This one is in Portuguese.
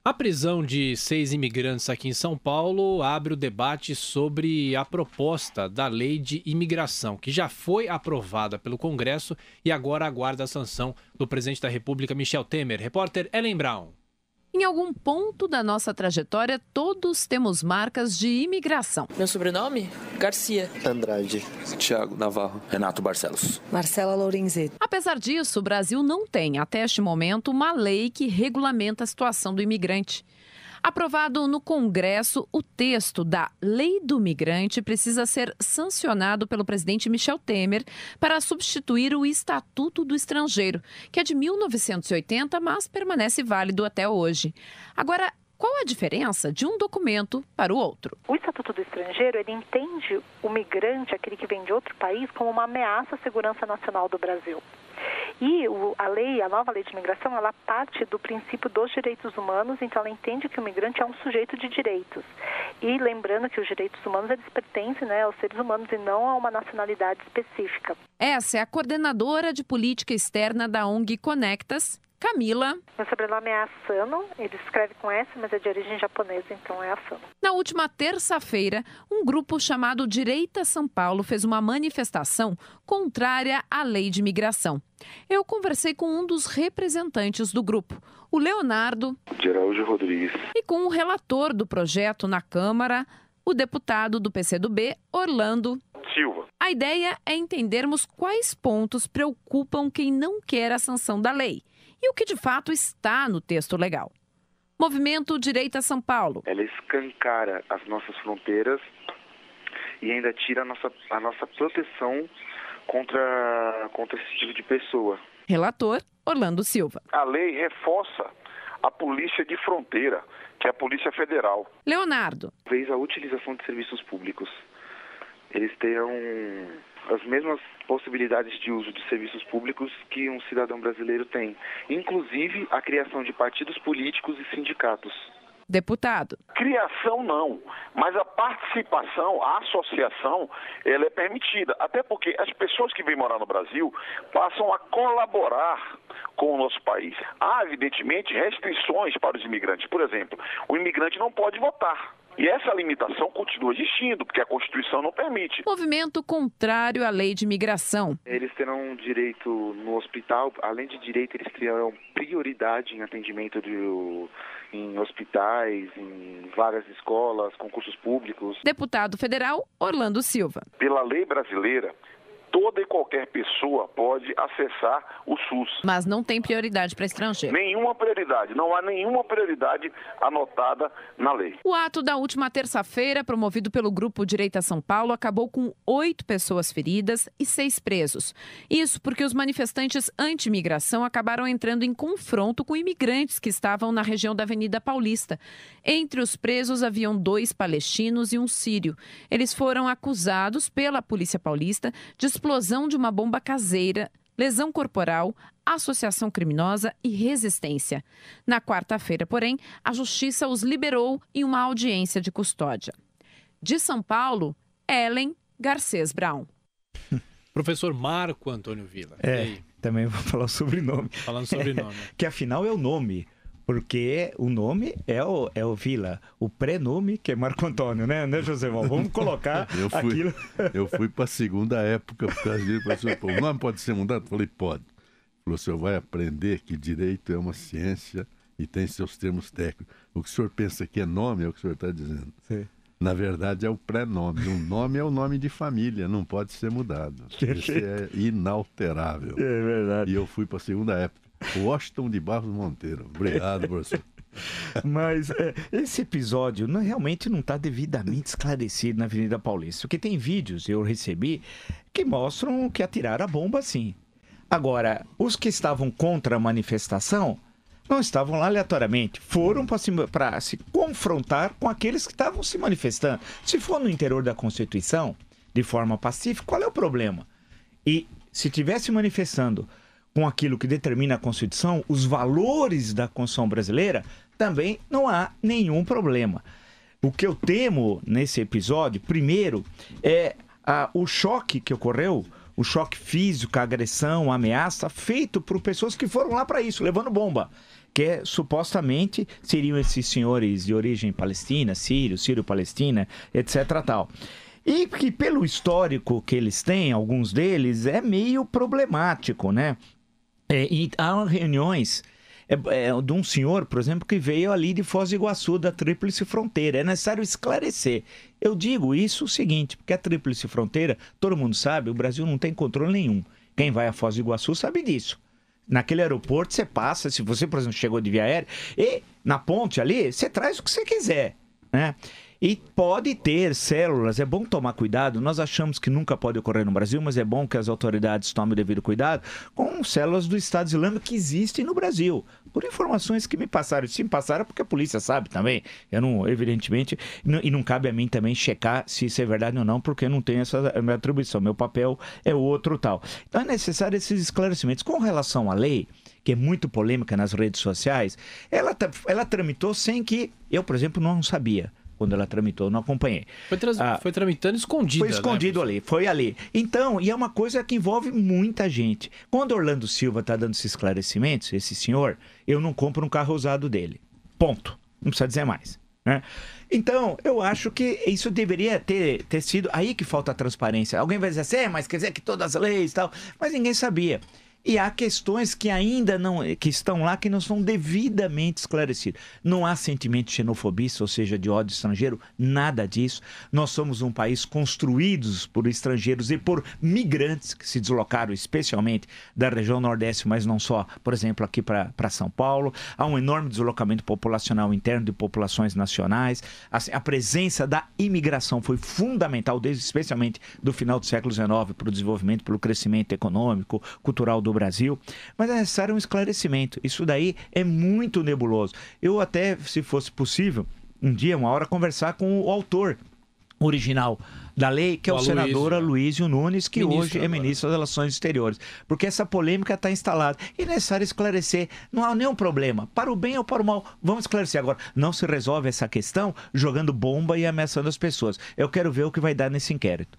A prisão de 6 imigrantes aqui em São Paulo abre o debate sobre a proposta da lei de imigração, que já foi aprovada pelo Congresso e agora aguarda a sanção do presidente da República, Michel Temer. Repórter Ellen Brown. Em algum ponto da nossa trajetória, todos temos marcas de imigração. Meu sobrenome? Garcia. Andrade. Thiago Navarro. Renato Barcelos. Marcela Lorenzetti. Apesar disso, o Brasil não tem, até este momento, uma lei que regulamenta a situação do imigrante. Aprovado no Congresso, o texto da Lei do Migrante precisa ser sancionado pelo presidente Michel Temer para substituir o Estatuto do Estrangeiro, que é de 1980, mas permanece válido até hoje. Agora, qual a diferença de um documento para o outro? O Estatuto do Estrangeiro, ele entende o migrante, aquele que vem de outro país, como uma ameaça à segurança nacional do Brasil. E a nova lei de imigração, ela parte do princípio dos direitos humanos, então ela entende que o migrante é um sujeito de direitos. E lembrando que os direitos humanos, eles pertencem, aos seres humanos e não a uma nacionalidade específica. Essa é a coordenadora de política externa da ONG Conectas, Camila. Meu sobrenome é Asano, ele escreve com S, mas é de origem japonesa, então é Asano. Na última terça-feira, um grupo chamado Direita São Paulo fez uma manifestação contrária à lei de imigração. Eu conversei com um dos representantes do grupo, o Leonardo de Araújo Rodrigues, e com o relator do projeto na Câmara, o deputado do PCdoB, Orlando Silva. A ideia é entendermos quais pontos preocupam quem não quer a sanção da lei e o que de fato está no texto legal. Movimento Direita São Paulo. Ela escancara as nossas fronteiras e ainda tira a nossa proteção contra esse tipo de pessoa. Relator Orlando Silva. A lei reforça a polícia de fronteira, que é a Polícia Federal. Leonardo. Fez a utilização de serviços públicos. Eles terão as mesmas possibilidades de uso de serviços públicos que um cidadão brasileiro tem, inclusive a criação de partidos políticos e sindicatos. Deputado. Criação não, mas a participação, a associação, ela é permitida. Até porque as pessoas que vêm morar no Brasil passam a colaborar com o nosso país. Há, evidentemente, restrições para os imigrantes. Por exemplo, o imigrante não pode votar. E essa limitação continua existindo, porque a Constituição não permite. Movimento contrário à lei de imigração. Eles terão direito no hospital, além de direito, eles terão prioridade em atendimento em hospitais, em vagas de escolas, concursos públicos. Deputado federal Orlando Silva. Pela lei brasileira, toda e qualquer pessoa pode acessar o SUS. Mas não tem prioridade para estrangeiro. Nenhuma prioridade, não há nenhuma prioridade anotada na lei. O ato da última terça-feira, promovido pelo Grupo Direita São Paulo, acabou com 8 pessoas feridas e 6 presos. Isso porque os manifestantes anti-imigração acabaram entrando em confronto com imigrantes que estavam na região da Avenida Paulista. Entre os presos haviam 2 palestinos e um sírio. Eles foram acusados pela Polícia Paulista de explosão de uma bomba caseira, lesão corporal, associação criminosa e resistência. Na quarta-feira, porém, a Justiça os liberou em uma audiência de custódia. De São Paulo, Ellen Garcês Brown. Professor Marco Antônio Villa. Também vou falar o sobrenome. Falando sobrenome. Que afinal é o nome. Porque o nome é o Villa, o prenome que é Marco Antônio, né Josemão? Vamos colocar aquilo. Eu fui para a segunda época, por causa disso, professor, o nome pode ser mudado? Eu falei, pode. Ele falou, o senhor vai aprender que direito é uma ciência e tem seus termos técnicos. O que o senhor pensa que é nome é o que o senhor está dizendo. Sim. Na verdade é o pré-nome. O nome é o nome de família, não pode ser mudado. Isso é inalterável. É verdade. E eu fui para a segunda época. Washington de Barros Monteiro. Obrigado, professor. Mas esse episódio realmente não está devidamente esclarecido na Avenida Paulista. Porque tem vídeos, eu recebi, que mostram que atiraram a bomba sim. Agora, os que estavam contra a manifestação não estavam lá aleatoriamente. Foram para se confrontar com aqueles que estavam se manifestando. Se for no interior da Constituição, de forma pacífica, qual é o problema? E se estivesse manifestando com aquilo que determina a Constituição, os valores da Constituição brasileira, também não há nenhum problema. O que eu temo nesse episódio, primeiro, é o choque que ocorreu, o choque físico, a agressão, a ameaça, feito por pessoas que foram lá para isso, levando bomba. que supostamente seriam esses senhores de origem palestina, sírio-palestina, etc. tal. E que pelo histórico que eles têm, alguns deles, é meio problemático, né? E há reuniões de um senhor, por exemplo, que veio ali de Foz do Iguaçu, da Tríplice Fronteira. É necessário esclarecer. Eu digo isso o seguinte, porque a Tríplice Fronteira, todo mundo sabe, o Brasil não tem controle nenhum. Quem vai a Foz do Iguaçu sabe disso. Naquele aeroporto você passa, se você, por exemplo, chegou de via aérea, e na ponte ali, você traz o que você quiser, né? E pode ter células, é bom tomar cuidado, nós achamos que nunca pode ocorrer no Brasil, mas é bom que as autoridades tomem o devido cuidado com células do Estado Islâmico que existem no Brasil. Por informações que me passaram, se me passaram porque a polícia sabe também, eu não, evidentemente, e não cabe a mim também checar se isso é verdade ou não, porque eu não tenho essa minha atribuição, meu papel é outro tal. Então é necessário esses esclarecimentos. Com relação à lei, que é muito polêmica nas redes sociais, ela tramitou sem que eu, por exemplo, não sabia. Quando ela tramitou, eu não acompanhei. Foi tramitando escondido. Foi escondido, né? Foi ali. Então, e é uma coisa que envolve muita gente. Quando Orlando Silva está dando esses esclarecimentos, esse senhor, eu não compro um carro usado dele. Ponto. Não precisa dizer mais, né? Então, eu acho que isso deveria ter sido... Aí que falta a transparência. Alguém vai dizer assim, mas quer dizer que todas as leis e tal... Mas ninguém sabia. E há questões que ainda não, que estão lá, que não são devidamente esclarecidas. Não há sentimento de xenofobia, ou seja, de ódio estrangeiro, nada disso. Nós somos um país construídos por estrangeiros e por migrantes que se deslocaram especialmente da região Nordeste, mas não só, por exemplo, aqui para São Paulo. Há um enorme deslocamento populacional interno de populações nacionais. Assim, a presença da imigração foi fundamental, especialmente do final do século XIX, para o desenvolvimento, pelo crescimento econômico, cultural do Brasil, mas é necessário um esclarecimento. Isso daí é muito nebuloso. Eu até, se fosse possível, um dia, uma hora, conversar com o autor original da lei, que é o senador Aloysio Nunes, que hoje é ministro das Relações Exteriores. Porque essa polêmica está instalada. E é necessário esclarecer. Não há nenhum problema. Para o bem ou para o mal, vamos esclarecer. Agora, não se resolve essa questão jogando bomba e ameaçando as pessoas. Eu quero ver o que vai dar nesse inquérito.